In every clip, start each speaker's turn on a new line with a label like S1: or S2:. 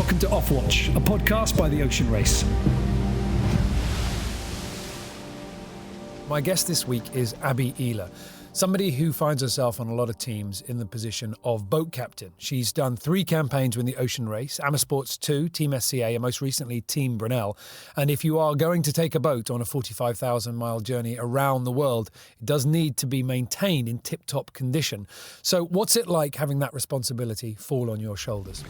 S1: Welcome to Offwatch, a podcast by the Ocean Race. My guest this week is Abby Ehler, somebody who finds herself on a lot of teams in the position of boat captain. She's done 3 campaigns with the Ocean Race, Sports 2, Team SCA, and most recently Team Brunel. And if you are going to take a boat on a 45,000-mile journey around the world, it does need to be maintained in tip-top condition. So what's it like having that responsibility fall on your shoulders?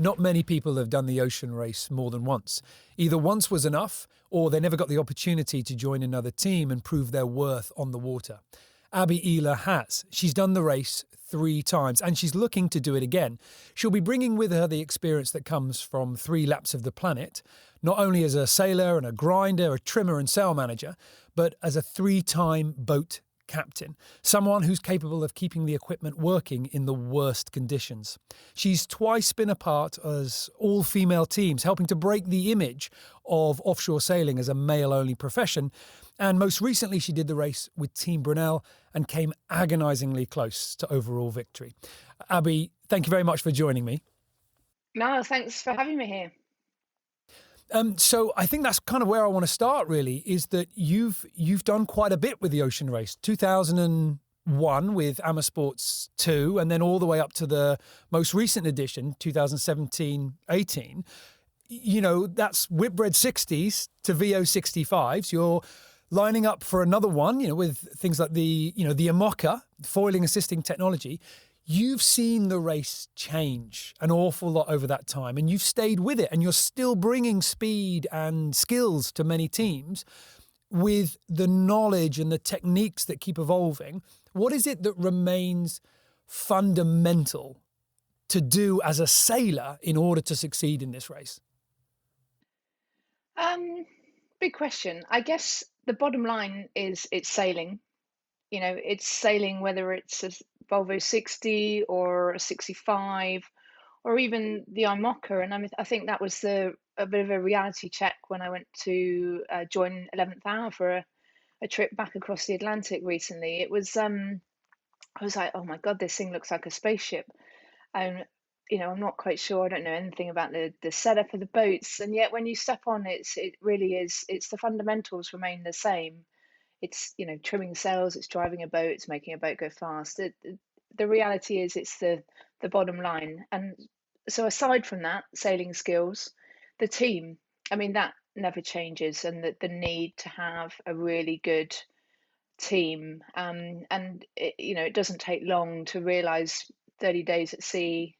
S1: Not many people have done the Ocean Race more than once. Either once was enough, or they never got the opportunity to join another team and prove their worth on the water. Abby Ehler has. She's done the race 3 times, and she's looking to do it again. She'll be bringing with her the experience that comes from 3 laps of the planet, not only as a sailor and a grinder, a trimmer and sail manager, but as a 3-time boat captain, someone who's capable of keeping the equipment working in the worst conditions. She's twice been a part as all-female teams, helping to break the image of offshore sailing as a male-only profession. And most recently, she did the race with Team Brunel and came agonisingly close to overall victory. Abby, thank you very much for joining me.
S2: No, thanks for having me here.
S1: So I think that's kind of where I want to start, really, is that you've done quite a bit with the Ocean Race. 2001 with Sports 2, and then all the way up to the most recent edition, 2017-18. You know, that's Whitbread 60s to VO 65s. You're lining up for another one, you know, with things like the IMOCA, foiling assisting technology. You've seen the race change an awful lot over that time, and you've stayed with it, and you're still bringing speed and skills to many teams with the knowledge and the techniques that keep evolving. What is it that remains fundamental to do as a sailor in order to succeed in this race?
S2: Big question. I guess the bottom line is it's sailing. You know, it's sailing, whether it's a Volvo 60 or a 65 or even the IMOCA. And I think that was a bit of a reality check when I went to join 11th Hour for a trip back across the Atlantic recently. It was, I was like, oh my God, this thing looks like a spaceship. And, I'm not quite sure. I don't know anything about the setup of the boats. And yet when you step on, it really is, it's the fundamentals remain the same. It's, trimming sails, it's driving a boat, it's making a boat go fast. The reality is it's the bottom line. And so aside from that, sailing skills, the team, that never changes, and the need to have a really good team. And it doesn't take long to realize 30 days at sea,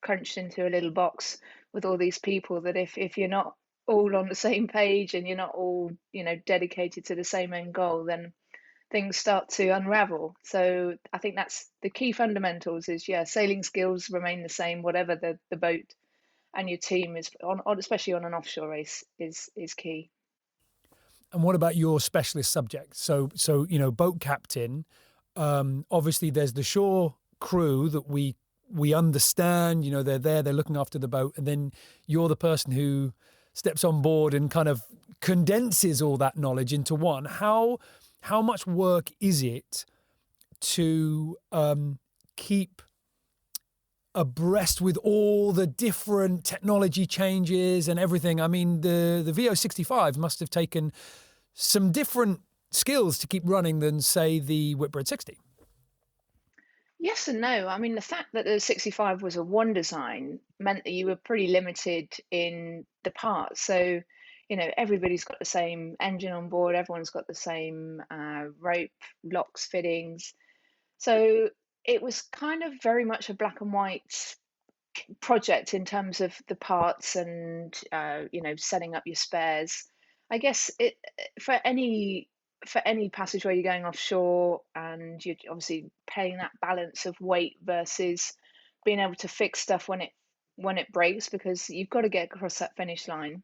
S2: crunched into a little box with all these people, that if you're not all on the same page and you're not all dedicated to the same end goal, then things start to unravel. So I think that's the key fundamentals is, sailing skills remain the same whatever the boat, and your team is on especially on an offshore race is key.
S1: And what about your specialist subject? So boat captain, obviously there's the shore crew that we understand, they're there, they're looking after the boat, and then you're the person who steps on board and kind of condenses all that knowledge into one. How much work is it to keep abreast with all the different technology changes and everything? I mean, the VO65 must have taken some different skills to keep running than, say, the Whitbread 60.
S2: Yes and no. The fact that the 65 was a one design meant that you were pretty limited in the parts. So, everybody's got the same engine on board, everyone's got the same rope, locks, fittings. So it was kind of very much a black and white project in terms of the parts and, setting up your spares. I guess for any passageway you're going offshore, and you're obviously paying that balance of weight versus being able to fix stuff when it breaks, because you've got to get across that finish line.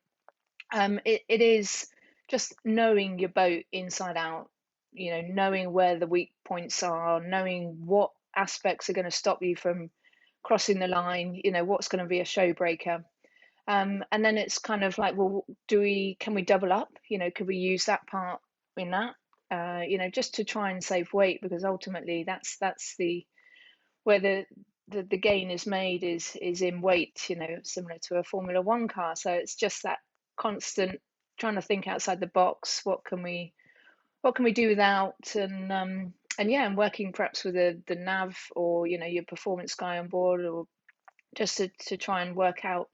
S2: It is just knowing your boat inside out, knowing where the weak points are, knowing what aspects are going to stop you from crossing the line, what's going to be a show breaker. And then it's kind of like, well, can we double up? Could we use that part in that? Just to try and save weight, because ultimately that's where the gain is made is in weight, similar to a Formula One car. So it's just that constant trying to think outside the box. What can we do without? And yeah, and working perhaps with the nav, or your performance guy on board, or just to try and work out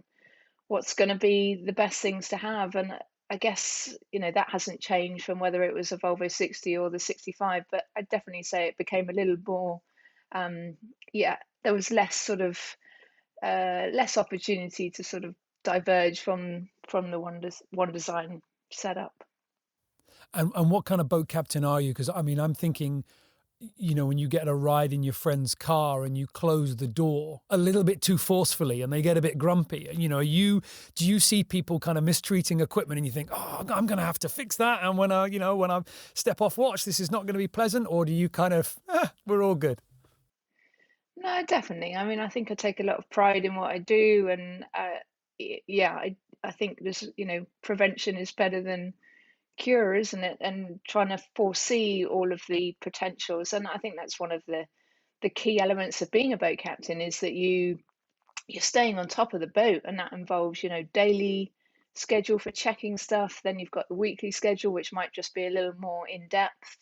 S2: what's going to be the best things to have. And I guess that hasn't changed from whether it was a Volvo 60 or the 65, but I'd definitely say it became a little more, yeah, there was less sort of less opportunity to sort of diverge from the one design setup.
S1: And what kind of boat captain are you? Because I mean, I'm thinking, when you get a ride in your friend's car and you close the door a little bit too forcefully and they get a bit grumpy, do you see people kind of mistreating equipment and you think, oh, I'm going to have to fix that, and when I step off watch, this is not going to be pleasant? Or do you kind of, we're all good?
S2: No, definitely. I mean, I think I take a lot of pride in what I do, and yeah, I think this, prevention is better than cure, isn't it? And trying to foresee all of the potentials, and I think that's one of the key elements of being a boat captain, is that you're staying on top of the boat, and that involves, daily schedule for checking stuff. Then you've got the weekly schedule, which might just be a little more in depth.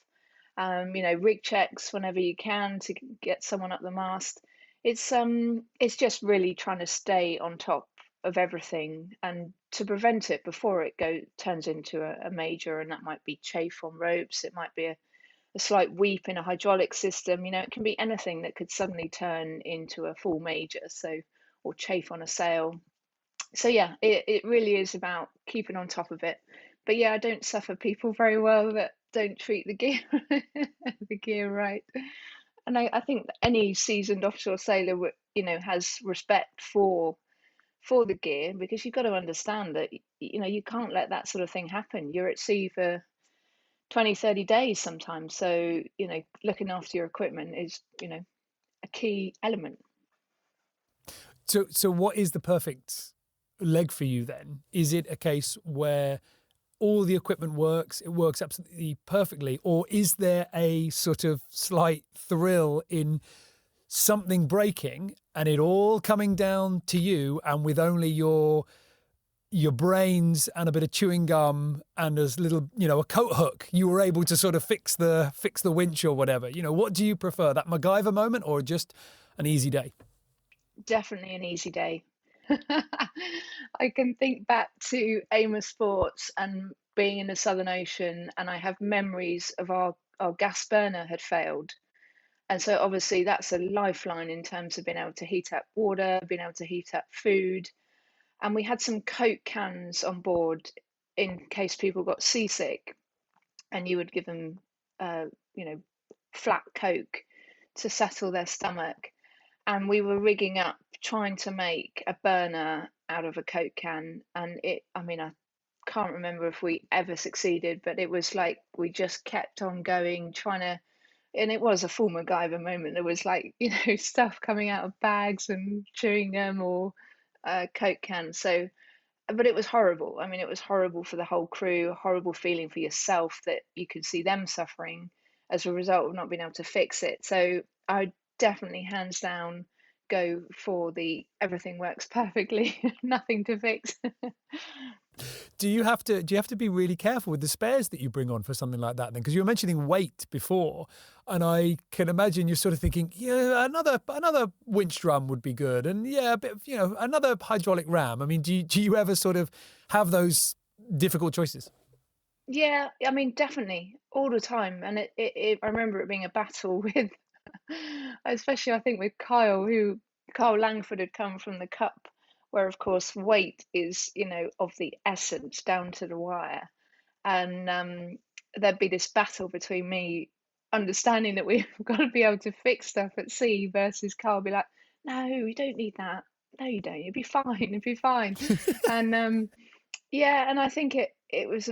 S2: Rig checks whenever you can to get someone up the mast. It's just really trying to stay on top of everything and to prevent it before it turns into a major, and that might be chafe on ropes, it might be a slight weep in a hydraulic system. It can be anything that could suddenly turn into a full major, or chafe on a sail. So yeah, it really is about keeping on top of it. But yeah, I don't suffer people very well that don't treat the gear the gear right. And I think that any seasoned offshore sailor has respect for the gear, because you've got to understand that you can't let that sort of thing happen. You're at sea for 20-30 days sometimes, so looking after your equipment is a key element.
S1: So what is the perfect leg for you then? Is it a case where all the equipment works, it works absolutely perfectly, or is there a sort of slight thrill in something breaking and it all coming down to you, and with only your brains and a bit of chewing gum and as little, a coat hook, you were able to sort of fix the winch or whatever? What do you prefer, that MacGyver moment or just an easy day?
S2: Definitely an easy day. I can think back to Amos Sports and being in the Southern Ocean, and I have memories of our gas burner had failed. And so obviously that's a lifeline in terms of being able to heat up water, being able to heat up food. And we had some Coke cans on board in case people got seasick, and you would give them, flat Coke to settle their stomach. And we were rigging up trying to make a burner out of a Coke can, and I can't remember if we ever succeeded, but it was like we just kept on going, trying to, and it was a full MacGyver moment. There was like, stuff coming out of bags and chewing gum or Coke cans. So, but it was horrible. I mean, it was horrible for the whole crew, a horrible feeling for yourself that you could see them suffering as a result of not being able to fix it. So I definitely, hands down, go for the everything works perfectly, nothing to fix.
S1: Do you have to be really careful with the spares that you bring on for something like that then? Because you were mentioning weight before, and I can imagine you're sort of thinking, yeah, another winch drum would be good, and yeah, a bit of, another hydraulic ram. I mean, do you ever sort of have those difficult choices?
S2: Yeah, I mean, definitely all the time. And I remember it being a battle with, especially I think with Kyle Langford had come from the Cup, where of course weight is, of the essence down to the wire. And there'd be this battle between me understanding that we've got to be able to fix stuff at sea, versus Carl be like, no, you don't need that. No, you don't. You'll be fine. You'll be fine. And yeah, and I think it was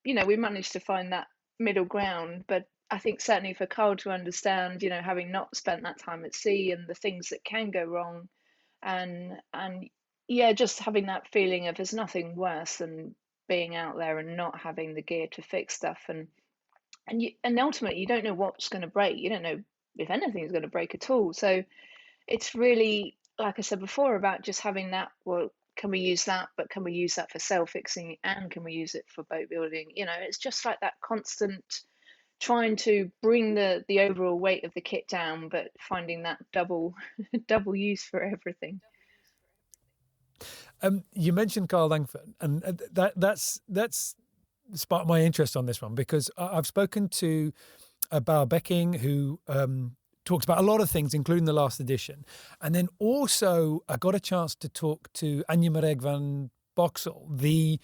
S2: we managed to find that middle ground. But I think certainly for Carl to understand, having not spent that time at sea and the things that can go wrong, and yeah, just having that feeling of there's nothing worse than being out there and not having the gear to fix stuff, and ultimately you don't know what's going to break. You don't know if anything is going to break at all. So it's really, like I said before, about just having that, well, can we use that, but can we use that for sail fixing and can we use it for boat building? It's just like that constant trying to bring the overall weight of the kit down, but finding that double double use for everything.
S1: You mentioned Carl Langford, and that's sparked my interest on this one because I've spoken to Bauer Becking, who talks about a lot of things, including the last edition. And then also I got a chance to talk to Anja Mareg van Boxel, the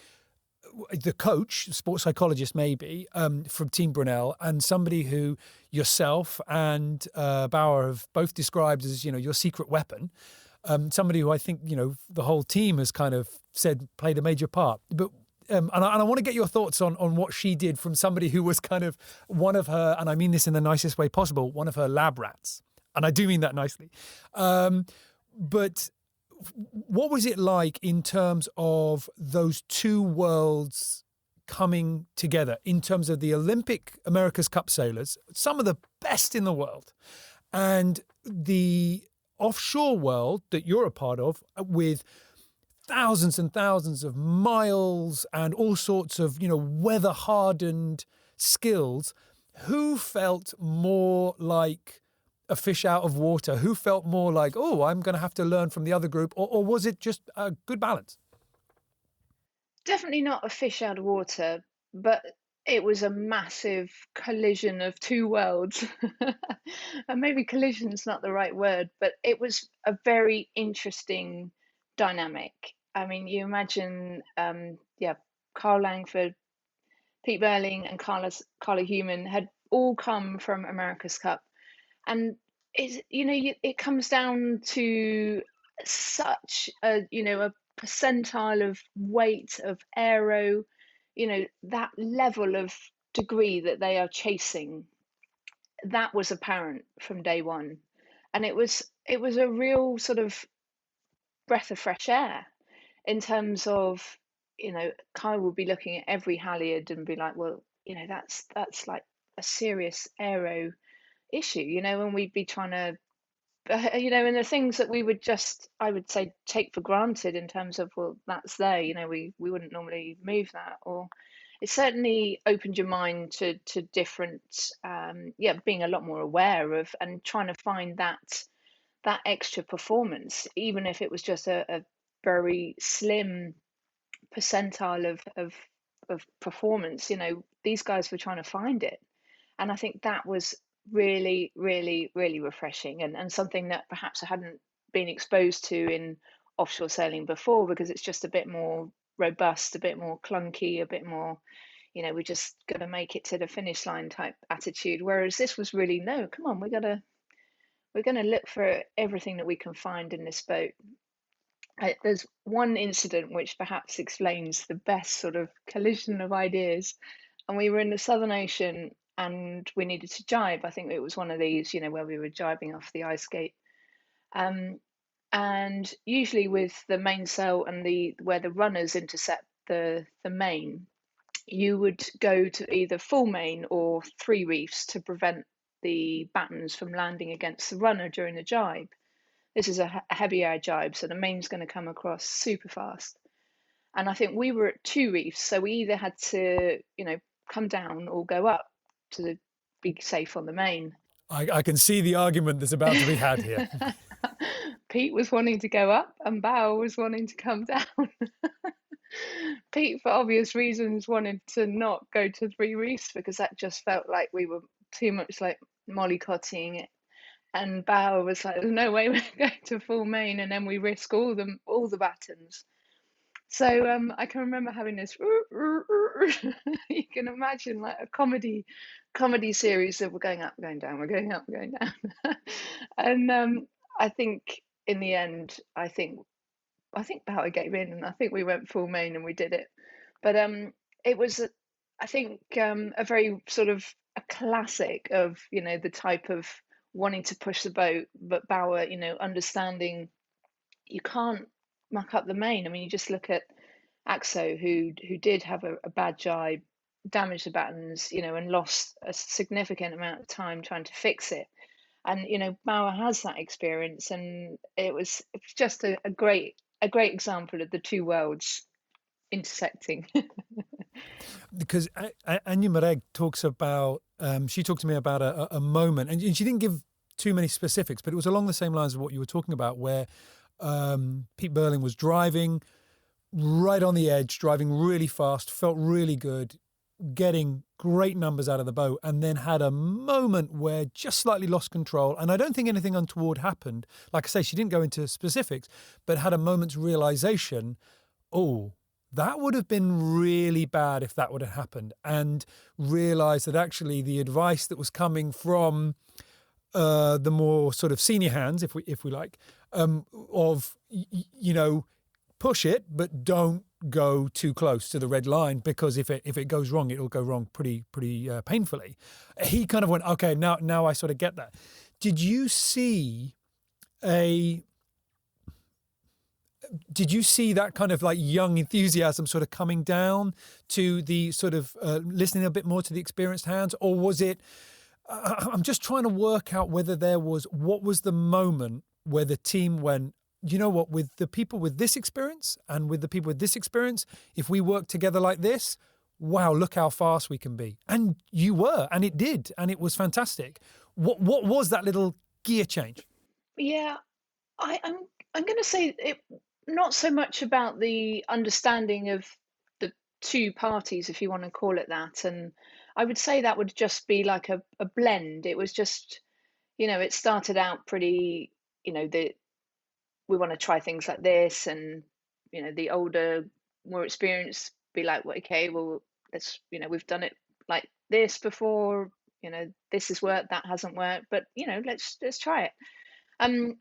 S1: coach, sports psychologist maybe, from Team Brunel, and somebody who yourself and Bauer have both described as, your secret weapon. Somebody who I think, the whole team has kind of said played a major part. But and I want to get your thoughts on what she did from somebody who was kind of one of her, and I mean this in the nicest way possible, one of her lab rats. And I do mean that nicely. But what was it like in terms of those two worlds coming together in terms of the Olympic America's Cup sailors, some of the best in the world, and the offshore world that you're a part of with thousands and thousands of miles and all sorts of, weather hardened skills? Who felt more like a fish out of water? Who felt more like, oh, I'm going to have to learn from the other group? Or was it just a good balance?
S2: Definitely not a fish out of water, but it was a massive collision of two worlds. And maybe collision is not the right word, but it was a very interesting dynamic. I mean, you imagine, Carl Langford, Pete Burling, and Carla Human had all come from America's Cup, and it comes down to such a percentile of weight of aero, that level of degree that they are chasing. That was apparent from day one, and it was a real sort of breath of fresh air in terms of, Kai will be looking at every halyard and be like, well, that's like a serious aero issue, and we'd be trying to, and the things that we would just, I would say, take for granted in terms of, well, that's there, we wouldn't normally move that, or it certainly opened your mind to different, being a lot more aware of and trying to find that extra performance, even if it was just a very slim percentile of performance. These guys were trying to find it, and I think that was really, really, really refreshing, and something that perhaps I hadn't been exposed to in offshore sailing before, because it's just a bit more robust, a bit more clunky, a bit more, we're just going to make it to the finish line type attitude. Whereas this was really, no, come on, we're gonna look for everything that we can find in this boat. There's one incident which perhaps explains the best sort of collision of ideas, and we were in the Southern Ocean and we needed to jibe. I think it was one of these, where we were jibing off the ice gate. And usually with the mainsail and where the runners intercept the main, you would go to either full main or three reefs to prevent the battens from landing against the runner during the jibe. This is a heavy air jibe, so the main's going to come across super fast. And I think we were at two reefs, so we either had to, come down or go up to be safe on the main.
S1: I can see the argument that's about to be had here.
S2: Pete was wanting to go up and Bao was wanting to come down. Pete, for obvious reasons, wanted to not go to three reefs because that just felt like we were too much like mollycoddling it. And Bao was like, "There's no way we're going to full main, and then we risk all the battens." So I can remember having this. You can imagine like a comedy series of we're going up, going down, we're going up, going down, and I think in the end, I think Bao gave in, and I think we went full main and we did it. But it was, I think, a very sort of a classic of the type of wanting to push the boat, but Bauer, understanding you can't muck up the main. I mean, you just look at Axo, who did have a bad jibe, damaged the battens, and lost a significant amount of time trying to fix it. And Bauer has that experience, and it's just a great example of the two worlds intersecting.
S1: Because Anya Mareg talks about, she talked to me about a moment, and she didn't give too many specifics, but it was along the same lines of what you were talking about, where Pete Burling was driving right on the edge, driving really fast, felt really good, getting great numbers out of the boat, and then had a moment where just slightly lost control. And I don't think anything untoward happened. Like I say, she didn't go into specifics, but had a moment's realization, oh, that would have been really bad if that would have happened, and realized that actually the advice that was coming from the more sort of senior hands, if we like, of push it, but don't go too close to the red line, because if it goes wrong, it'll go wrong pretty painfully. He kind of went, okay, now I sort of get that. Did you see that kind of like young enthusiasm sort of coming down to the sort of listening a bit more to the experienced hands? Or was it, I'm just trying to work out whether what was the moment where the team went, you know what, with the people with this experience and with the people with this experience, if we work together like this, wow, look how fast we can be. And you were, and it did, and it was fantastic. What was that little gear change?
S2: Yeah, I'm going to say it, not so much about the understanding of the two parties, if you want to call it that. And I would say that would just be like a blend. It was just, it started out pretty, we want to try things like this, and the older, more experienced be like, well, okay, well, let's, we've done it like this before, this has worked, that hasn't worked, but let's try it.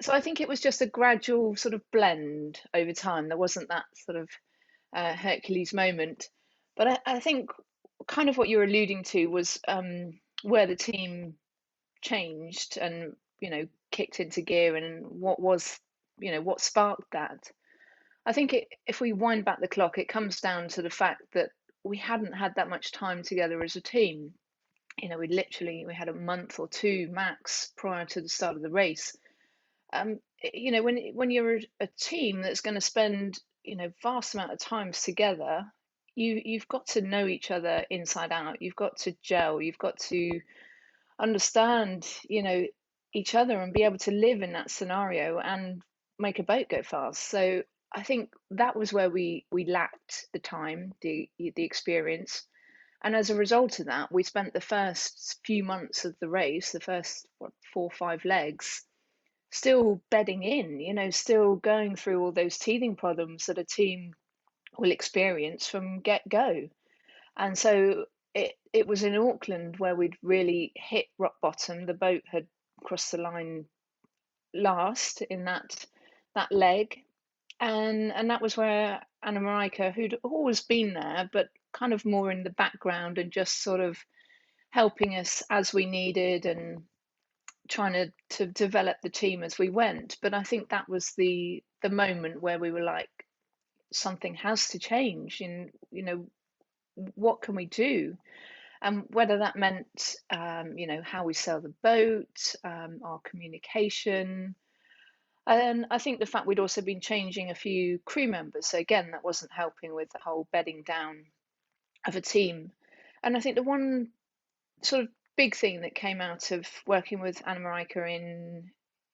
S2: So I think it was just a gradual sort of blend over time. There wasn't that sort of Hercules moment, but I think kind of what you're alluding to was where the team changed and kicked into gear, and what sparked that. I think if we wind back the clock, it comes down to the fact that we hadn't had that much time together as a team. We had a month or two max prior to the start of the race. When you're a team that's going to spend vast amount of times together, you've got to know each other inside out. You've got to gel. You've got to understand each other and be able to live in that scenario and make a boat go fast. So I think that was where we lacked the time, the experience. And as a result of that, we spent the first few months of the race, the first 4 or 5 legs, still bedding in, still going through all those teething problems that a team will experience from get-go. And so it was in Auckland where we'd really hit rock bottom. The boat had crossed the line last in that leg, and that was where Anna Marika, who'd always been there, but kind of more in the background and just sort of helping us as we needed and trying to develop the team as we went. But I think that was the moment where we were like, something has to change, and what can we do? And whether that meant how we sail the boat, our communication. And I think the fact we'd also been changing a few crew members, so again, that wasn't helping with the whole bedding down of a team. And I think the one sort of big thing that came out of working with Anna Marika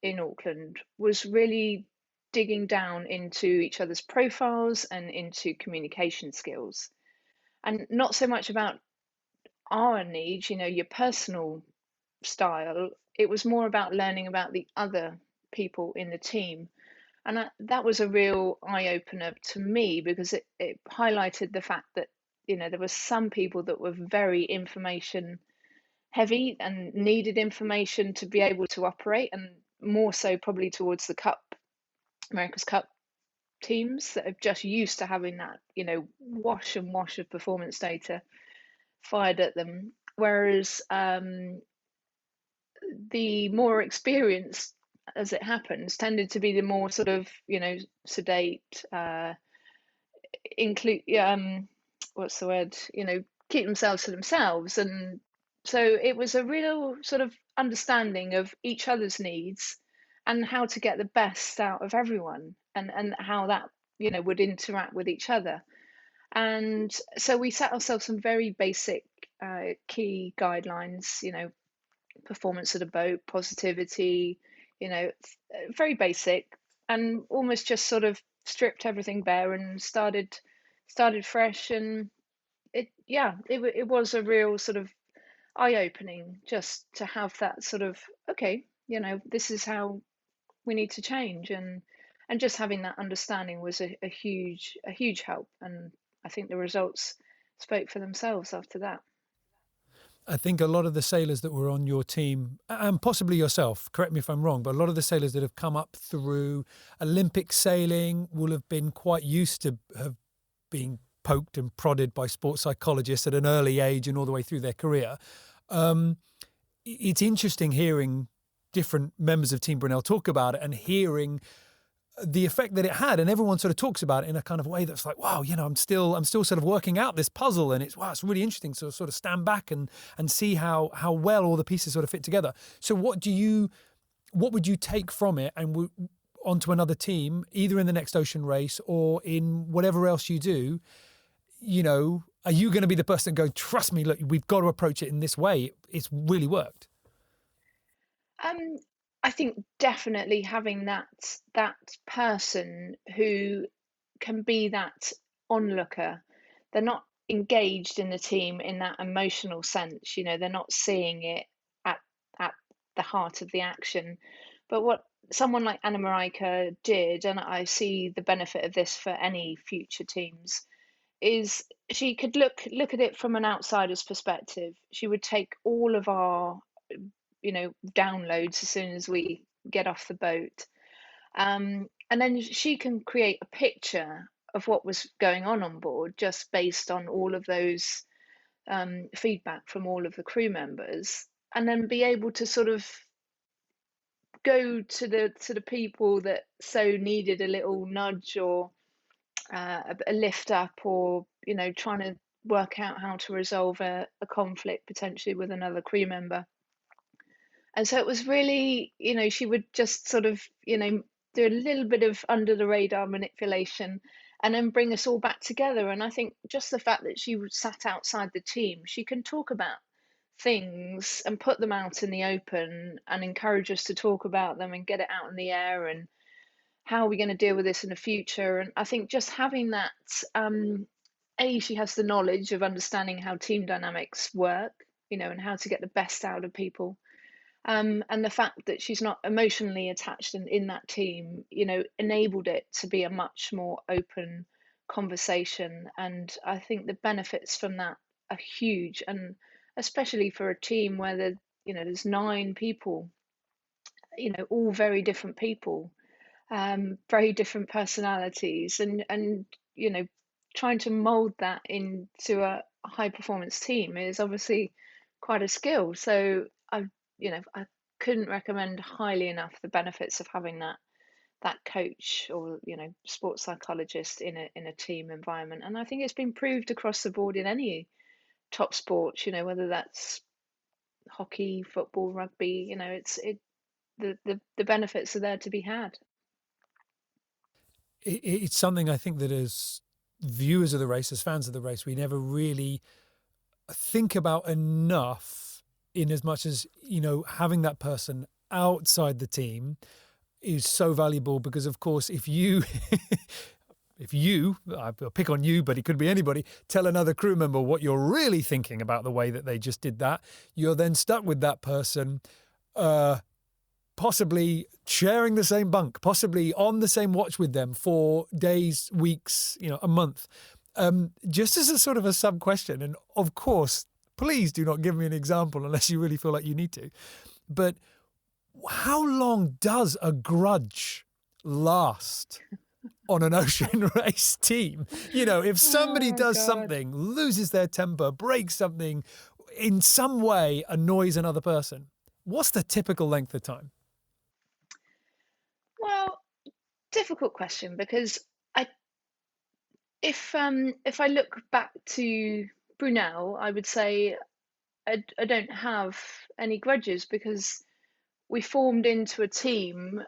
S2: in Auckland was really digging down into each other's profiles and into communication skills, and not so much about our needs, your personal style. It was more about learning about the other people in the team. And that was a real eye opener to me, because it highlighted the fact that there were some people that were very information heavy and needed information to be able to operate, and more so probably towards the America's Cup teams that are just used to having that wash and wash of performance data fired at them, whereas the more experienced, as it happens, tended to be the more sort of sedate, include what's the word, keep themselves to themselves. And so it was a real sort of understanding of each other's needs and how to get the best out of everyone, and how that, would interact with each other. And so we set ourselves some very basic key guidelines, performance of the boat, positivity, very basic, and almost just sort of stripped everything bare and started fresh. And it was a real sort of eye-opening just to have that sort of, okay, this is how we need to change. And just having that understanding was a huge help. And I think the results spoke for themselves after that.
S1: I think a lot of the sailors that were on your team, and possibly yourself, correct me if I'm wrong, but a lot of the sailors that have come up through Olympic sailing will have been quite used to have being poked and prodded by sports psychologists at an early age and all the way through their career. It's interesting hearing different members of Team Brunel talk about it and hearing the effect that it had, and everyone sort of talks about it in a kind of way that's like, wow, I'm still sort of working out this puzzle, and it's really interesting to sort of stand back and see how well all the pieces sort of fit together. So what would you take from it and onto another team, either in the next ocean race or in whatever else you do? Are you going to be the person going, trust me, look, we've got to approach it in this way? It's really worked.
S2: I think definitely having that person who can be that onlooker. They're not engaged in the team in that emotional sense. They're not seeing it at the heart of the action. But what someone like Anna Marijke did, and I see the benefit of this for any future teams, is she could look at it from an outsider's perspective. She would take all of our downloads as soon as we get off the boat. And then she can create a picture of what was going on board just based on all of those feedback from all of the crew members, and then be able to sort of go to the people that so needed a little nudge, or a lift up, or trying to work out how to resolve a conflict potentially with another crew member. And so it was really, she would just sort of, do a little bit of under the radar manipulation and then bring us all back together. And I think just the fact that she sat outside the team, she can talk about things and put them out in the open and encourage us to talk about them and get it out in the air, and how are we going to deal with this in the future. And I think just having that, she has the knowledge of understanding how team dynamics work, and how to get the best out of people. And the fact that she's not emotionally attached in that team, enabled it to be a much more open conversation. And I think the benefits from that are huge, and especially for a team where there's 9 people, all very different people, very different personalities, and trying to mold that into a high performance team is obviously quite a skill. So I couldn't recommend highly enough the benefits of having that coach, or sports psychologist in a team environment. And I think it's been proved across the board in any top sports, whether that's hockey, football, rugby. The benefits are there to be had.
S1: It's something I think that as viewers of the race, as fans of the race, we never really think about enough, in as much as, having that person outside the team is so valuable. Because of course, if you I'll pick on you, but it could be anybody, tell another crew member what you're really thinking about the way that they just did that, you're then stuck with that person, possibly sharing the same bunk, possibly on the same watch with them for days, weeks, a month. Just as a sort of a sub question, and of course, please do not give me an example unless you really feel like you need to. But how long does a grudge last on an ocean race team? If somebody does something, loses their temper, breaks something, in some way annoys another person, what's the typical length of time?
S2: Well, difficult question, because if I look back to Brunel, I would say I don't have any grudges because we formed into a team,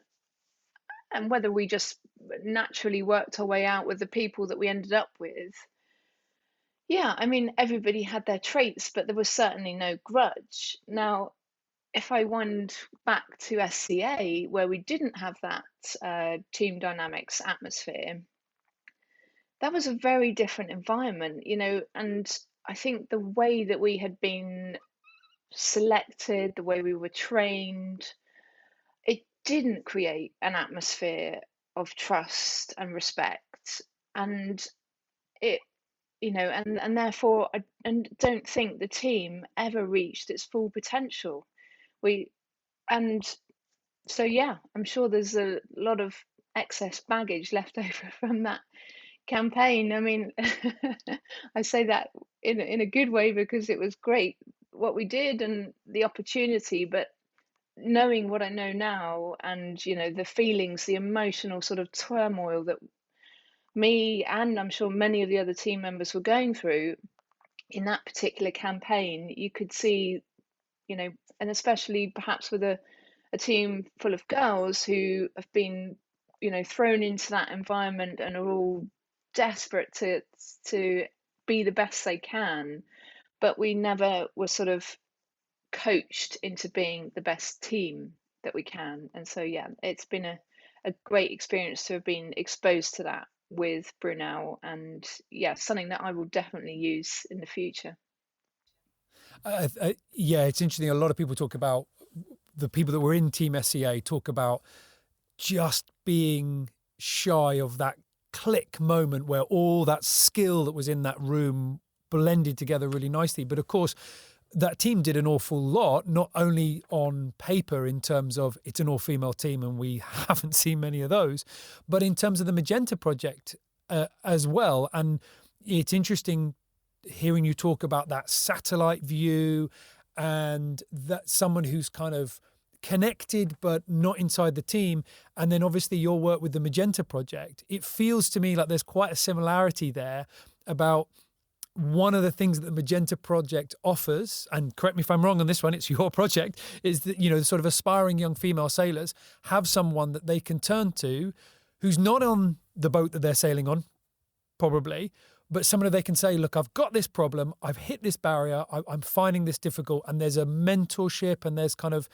S2: and whether we just naturally worked our way out with the people that we ended up with, yeah, I mean, everybody had their traits, but there was certainly no grudge. Now, if I wind back to SCA, where we didn't have that team dynamics atmosphere, that was a very different environment, and I think the way that we had been selected, the way we were trained, it didn't create an atmosphere of trust and respect. And it, and therefore, and don't think the team ever reached its full potential. We, and so, yeah, I'm sure there's a lot of excess baggage left over from that campaign. I mean, I say that in a good way because it was great what we did and the opportunity, but knowing what I know now and the feelings, the emotional sort of turmoil that me and I'm sure many of the other team members were going through in that particular campaign, you could see, and especially perhaps with a team full of girls who have been, thrown into that environment and are all desperate to be the best they can, but we never were sort of coached into being the best team that we can. And so, yeah, it's been a great experience to have been exposed to that with Brunel, and yeah, something that I will definitely use in the future.
S1: Yeah, it's interesting. A lot of people talk about the people that were in Team SCA talk about just being shy of that click moment where all that skill that was in that room blended together really nicely. But of course, that team did an awful lot, not only on paper in terms of it's an all-female team and we haven't seen many of those, but in terms of the Magenta Project as well. And it's interesting hearing you talk about that satellite view and that someone who's kind of connected but not inside the team, and then obviously your work with the Magenta Project. It feels to me like there's quite a similarity there about one of the things that the Magenta Project offers, and correct me if I'm wrong on this one, it's your project, is that, sort of aspiring young female sailors have someone that they can turn to who's not on the boat that they're sailing on, probably, but someone that they can say, look, I've got this problem, I've hit this barrier, I'm finding this difficult, and there's a mentorship and there's kind of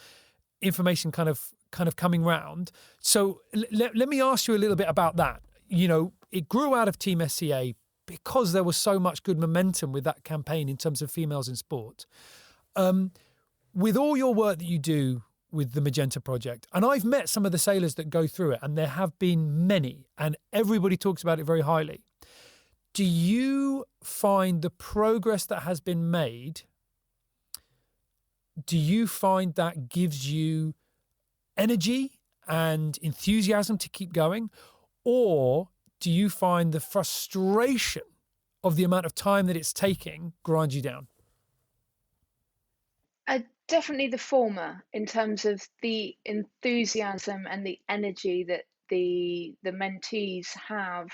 S1: information kind of coming round. So let me ask you a little bit about that. It grew out of Team SCA because there was so much good momentum with that campaign in terms of females in sport. With all your work that you do with the Magenta Project, and I've met some of the sailors that go through it, and there have been many, and everybody talks about it very highly. Do you find the progress that has been made, do you find that gives you energy and enthusiasm to keep going? Or do you find the frustration of the amount of time that it's taking grind you down?
S2: Definitely the former, in terms of the enthusiasm and the energy that the mentees have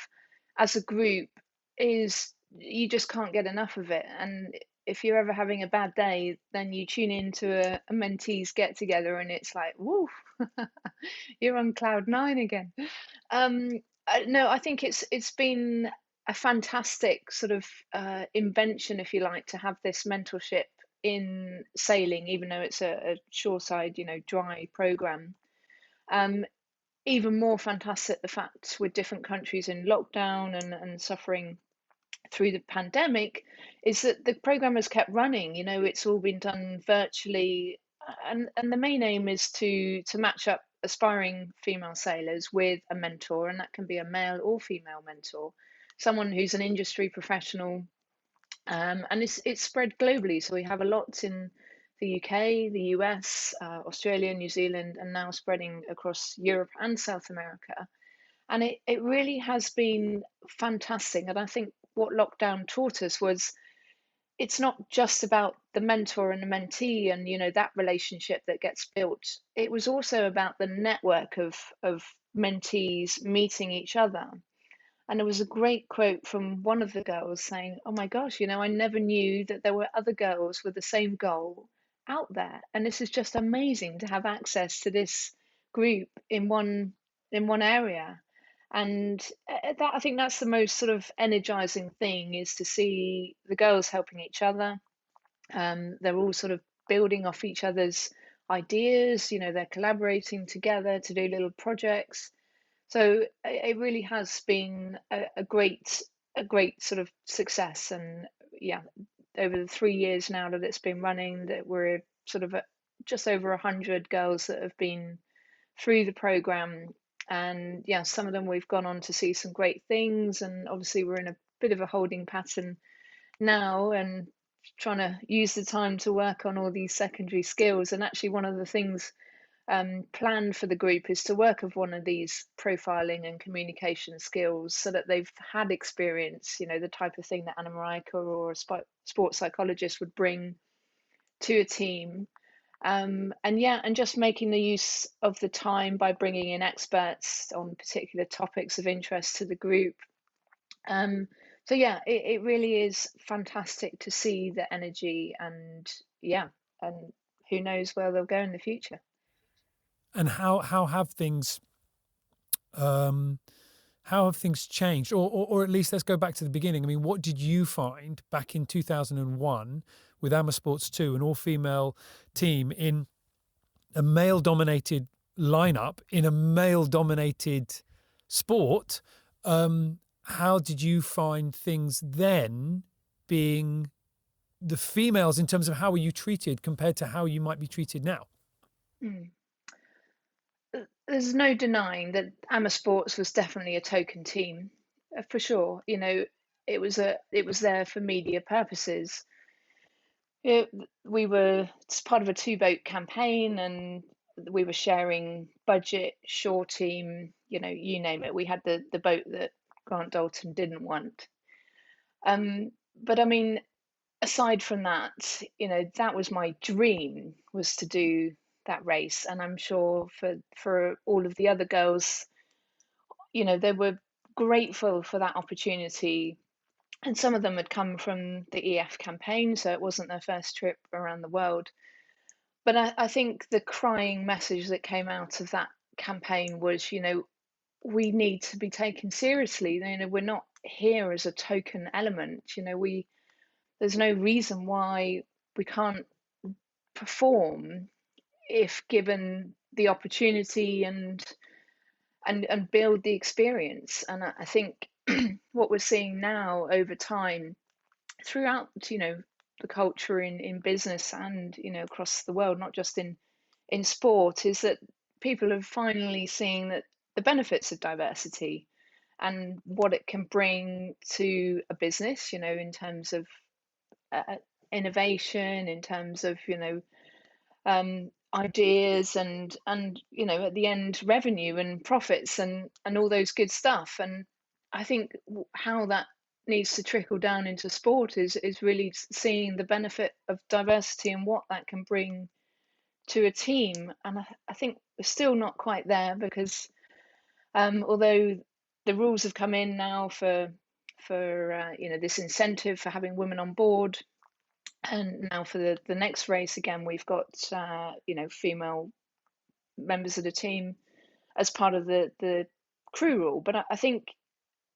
S2: as a group, is you just can't get enough of it. And if you're ever having a bad day, then you tune into a mentees get together and it's like, woo, you're on cloud nine again. No, I think it's been a fantastic sort of invention, if you like, to have this mentorship in sailing, even though it's a shoreside, dry program. Um, Even more fantastic the fact with different countries in lockdown and suffering through the pandemic is that the program has kept running. It's all been done virtually, and the main aim is to match up aspiring female sailors with a mentor, and that can be a male or female mentor, someone who's an industry professional. And it's spread globally, so we have a lot in the UK, the US, Australia, New Zealand, and now spreading across Europe and South America. And it really has been fantastic. And I think what lockdown taught us was it's not just about the mentor and the mentee and that relationship that gets built. It was also about the network of mentees meeting each other. And there was a great quote from one of the girls saying, "Oh my gosh, I never knew that there were other girls with the same goal out there. And this is just amazing to have access to this group in one area." And that I think that's the most sort of energizing thing, is to see the girls helping each other. They're all sort of building off each other's ideas. They're collaborating together to do little projects. So it really has been a great sort of success. And yeah, over the 3 years now that it's been running, that we're sort of at just over 100 girls that have been through the program. And yeah, some of them we've gone on to see some great things, and obviously we're in a bit of a holding pattern now, and trying to use the time to work on all these secondary skills. And actually, one of the things planned for the group is to work with one of these profiling and communication skills, so that they've had experience, the type of thing that Anna Marika or a sports psychologist would bring to a team. And yeah, and just making the use of the time by bringing in experts on particular topics of interest to the group. Um, so yeah, it really is fantastic to see the energy. And yeah, and who knows where they'll go in the future.
S1: And how have things um, how have things changed, or at least let's go back to the beginning. I mean, what did you find back in 2001 with Amma Sports 2, an all-female team in a male-dominated lineup in a male-dominated sport? How did you find things then, being the females, in terms of how were you treated compared to how you might be treated now?
S2: Mm. There's no denying that Amma Sports was definitely a token team, for sure. It was there for media purposes. It, we were it's part of a two-boat campaign, and we were sharing budget, shore team, you name it. We had the boat that Grant Dalton didn't want. But I mean, aside from that, that was my dream, was to do that race. And I'm sure for all of the other girls, they were grateful for that opportunity. And some of them had come from the EF campaign, so it wasn't their first trip around the world. But I think the crying message that came out of that campaign was, we need to be taken seriously. We're not here as a token element. There's no reason why we can't perform if given the opportunity, and build the experience. And I think what we're seeing now over time throughout, the culture in business, and across the world, not just in sport, is that people are finally seeing that the benefits of diversity and what it can bring to a business, in terms of uh, innovation, in terms of ideas, and at the end, revenue and profits, and all those good stuff. And I think how that needs to trickle down into sport is really seeing the benefit of diversity and what that can bring to a team. And I think we're still not quite there, because although the rules have come in now for this incentive for having women on board. And now for the next race, again, we've got female members of the team as part of the crew rule. But I think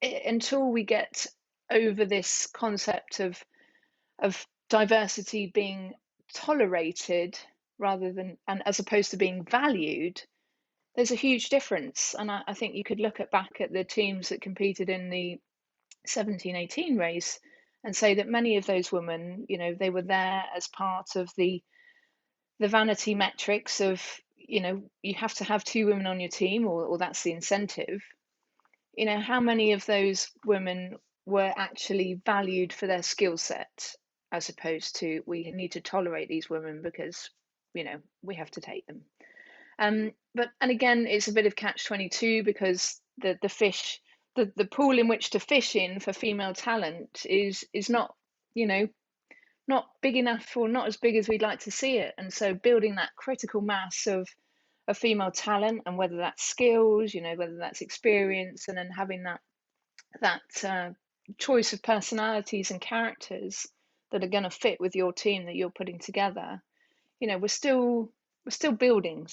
S2: until we get over this concept of diversity being tolerated rather than, and as opposed to being valued, there's a huge difference. And I think you could look back at the teams that competed in the 17-18 race and say that many of those women, they were there as part of the vanity metrics of, you have to have two women on your team, or that's the incentive. How many of those women were actually valued for their skill set, as opposed to, we need to tolerate these women because we have to take them. And again, it's a bit of catch-22, because the fish, the pool in which to fish in for female talent is not, not big enough, or not as big as we'd like to see it. And so building that critical mass of female talent, and whether that's skills, whether that's experience, and then having that that choice of personalities and characters that are going to fit with your team that you're putting together. We're still building,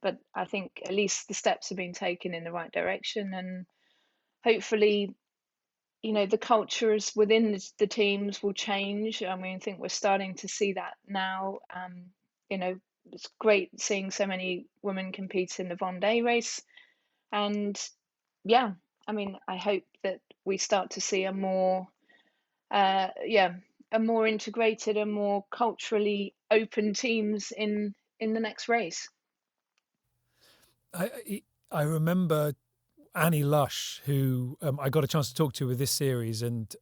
S2: but I think at least the steps have been taken in the right direction, and hopefully, the cultures within the teams will change. I mean, I think we're starting to see that now. You know, it's great seeing so many women compete in the Vendée race, and yeah, I mean, I hope that we start to see yeah, a more integrated and more culturally open teams in the next race.
S1: I remember Annie Lush, who I got a chance to talk to with this series, and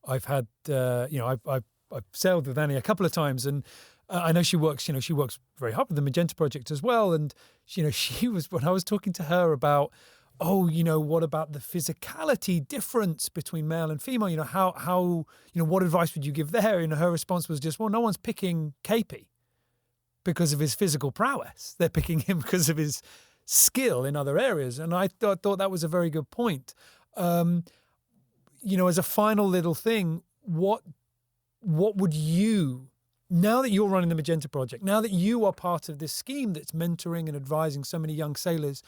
S1: I've had I've sailed with Annie a couple of times, and I know she works very hard with the Magenta Project as well, and she was, when I was talking to her about, what about the physicality difference between male and female? How what advice would you give there? Her response was just, well, no one's picking KP because of his physical prowess. They're picking him because of his skill in other areas. And I thought that was a very good point. As a final little thing, what would you, now that you're running the Magenta Project, now that you are part of this scheme that's mentoring and advising so many young sailors,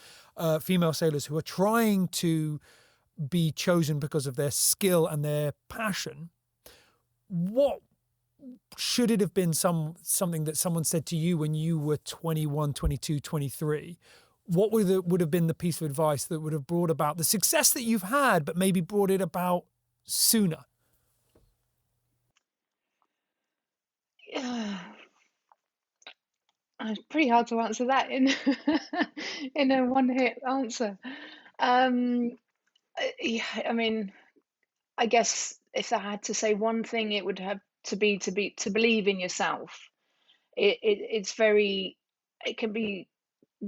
S1: female sailors who are trying to be chosen because of their skill and their passion, what should it have been something that someone said to you when you were 21, 22, 23? What would have been the piece of advice that would have brought about the success that you've had, but maybe brought it about sooner?
S2: It's pretty hard to answer that in in a one-hit answer. Yeah, I mean, I guess if I had to say one thing, it would have to believe in yourself. It can be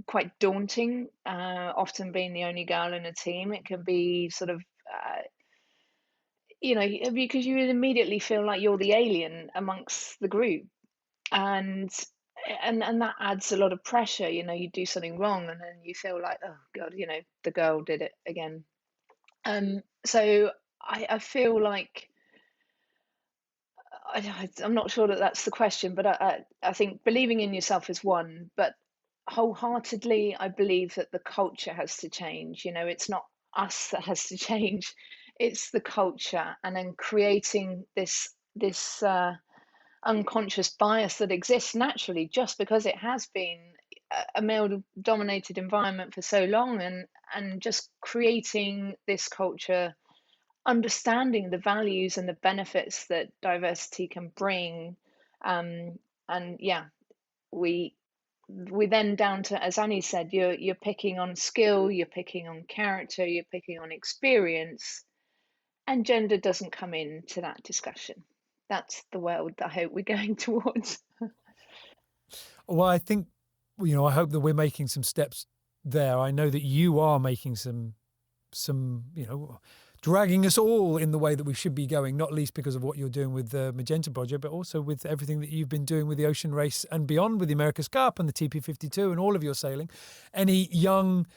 S2: quite daunting, often being the only girl in a team. It can be sort of, because you immediately feel like you're the alien amongst the group, and and that adds a lot of pressure. You do something wrong, and then you feel like, oh God, the girl did it again. So I feel like I'm not sure that that's the question, but I think believing in yourself is one, but wholeheartedly, I believe that the culture has to change. It's not us that has to change, it's the culture, and then creating this unconscious bias that exists naturally just because it has been a male-dominated environment for so long, and just creating this culture, understanding the values and the benefits that diversity can bring. And yeah, we then down to, as Annie said, you're picking on skill, you're picking on character, you're picking on experience, and gender doesn't come into that discussion. That's the world that I hope we're going towards.
S1: Well, I think, I hope that we're making some steps there. I know that you are making some, dragging us all in the way that we should be going, not least because of what you're doing with the Magenta Project, but also with everything that you've been doing with the Ocean Race and beyond, with the America's Cup and the TP52 and all of your sailing. Any young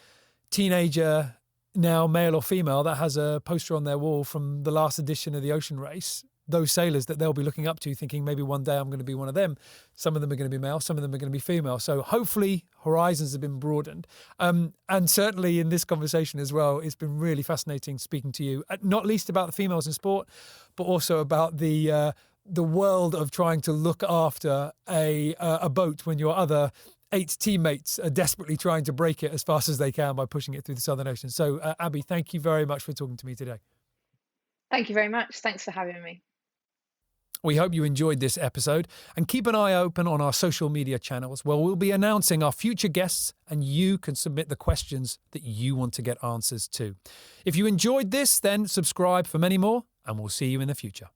S1: teenager, now male or female, that has a poster on their wall from the last edition of the Ocean Race, those sailors that they'll be looking up to, thinking maybe one day I'm going to be one of them. Some of them are going to be male, some of them are going to be female. So hopefully horizons have been broadened. And certainly in this conversation as well, it's been really fascinating speaking to you, not least about the females in sport, but also about the world of trying to look after a boat when your other 8 teammates are desperately trying to break it as fast as they can by pushing it through the Southern Ocean. So Abby, thank you very much for talking to me today.
S2: Thank you very much. Thanks for having me.
S1: We hope you enjoyed this episode, and keep an eye open on our social media channels where we'll be announcing our future guests, and you can submit the questions that you want to get answers to. If you enjoyed this, then subscribe for many more, and we'll see you in the future.